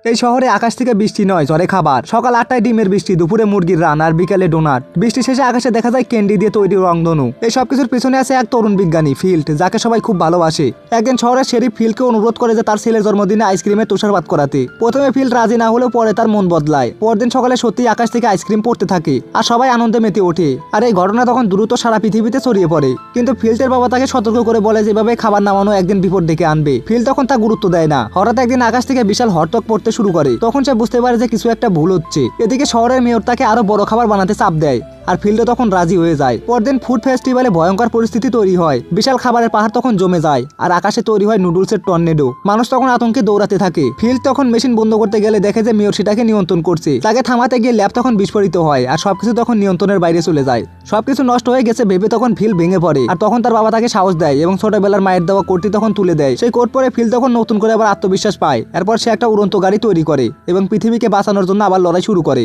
এই শহরে আকাশ থেকে বৃষ্টি নয়, ঝরে খাবার। সকাল 8টায় ডিমের বৃষ্টি, দুপুরে মুরগির রান, আর বিকেলে ডোনাট। বৃষ্টি শেষে আকাশে দেখা যায় ক্যান্ডি দিয়ে তৈরি রংধনু। এই সবকিছুর পিছনে আছে এক তরুণ বিজ্ঞানী, ফিল্ড, যাকে সবাই খুব ভালোবাসে। একদিন শহরের শেরিফ ফিল্ডকে অনুরোধ করে যে তার ছেলের জন্মদিনে আইসক্রিমের তুষারপাত করাতে। প্রথমে ফিল্ড রাজি না হলেও পরে তার মন বদলায়। পরদিন সকালে সত্যি আকাশ থেকে আইসক্রিম পড়তে থাকে আর সবাই আনন্দে মেতে ওঠে। আর এই ঘটনা তখন দ্রুত সারা পৃথিবীতে ছড়িয়ে পড়ে। কিন্তু ফিল্ডের বাবা তাকে সতর্ক করে বলে যেভাবে খাবার নামানো একদিন বিপদ ডেকে আনবে। ফিল্ড তখন তা গুরুত্ব দেয় না। হঠাৎ একদিন আকাশ থেকে বিশাল হট্টক পড়তে শুরু করে। তখন সে বুঝতে পারে যে কিছু একটা ভুল হচ্ছে। এদিকে শহরের মেয়র তাকে আরো বড় খাবার বানাতে চাপ দেয় আর ফিল্ডও তখন রাজি হয়ে যায়। পরদিন ফুড ফেস্টিভ্যালে ভয়ঙ্কর পরিস্থিতি তৈরি হয়। বিশাল খাবারের পাহাড় তখন জমে যায় আর আকাশে তৈরি হয় নুডলসের টর্নেডো। মানুষ তখন আতঙ্কে দৌড়াতে থাকে। ফিল্ড তখন মেশিন বন্ধ করতে গেলে দেখে যে মেয়র সেটাকে নিয়ন্ত্রণ করছে। তাকে থামাতে গিয়ে ল্যাব তখন বিস্ফোরিত হয় আর সবকিছু তখন নিয়ন্ত্রণের বাইরে চলে যায়। সবকিছু নষ্ট হয়ে গেছে ভেবে তখন ফিল্ড ভেঙে পড়ে। আর তখন তার বাবা তাকে সাহস দেয় এবং ছোটবেলার মায়ের দেওয়া কোটটি তখন তুলে দেয়। সেই কোট পরে ফিল্ড তখন নতুন করে আবার আত্মবিশ্বাস পায়। এরপর সে একটা উড়ন্ত গাড়ি তৈরি করে এবং পৃথিবীকে বাঁচানোর জন্য আবার লড়াই শুরু করে।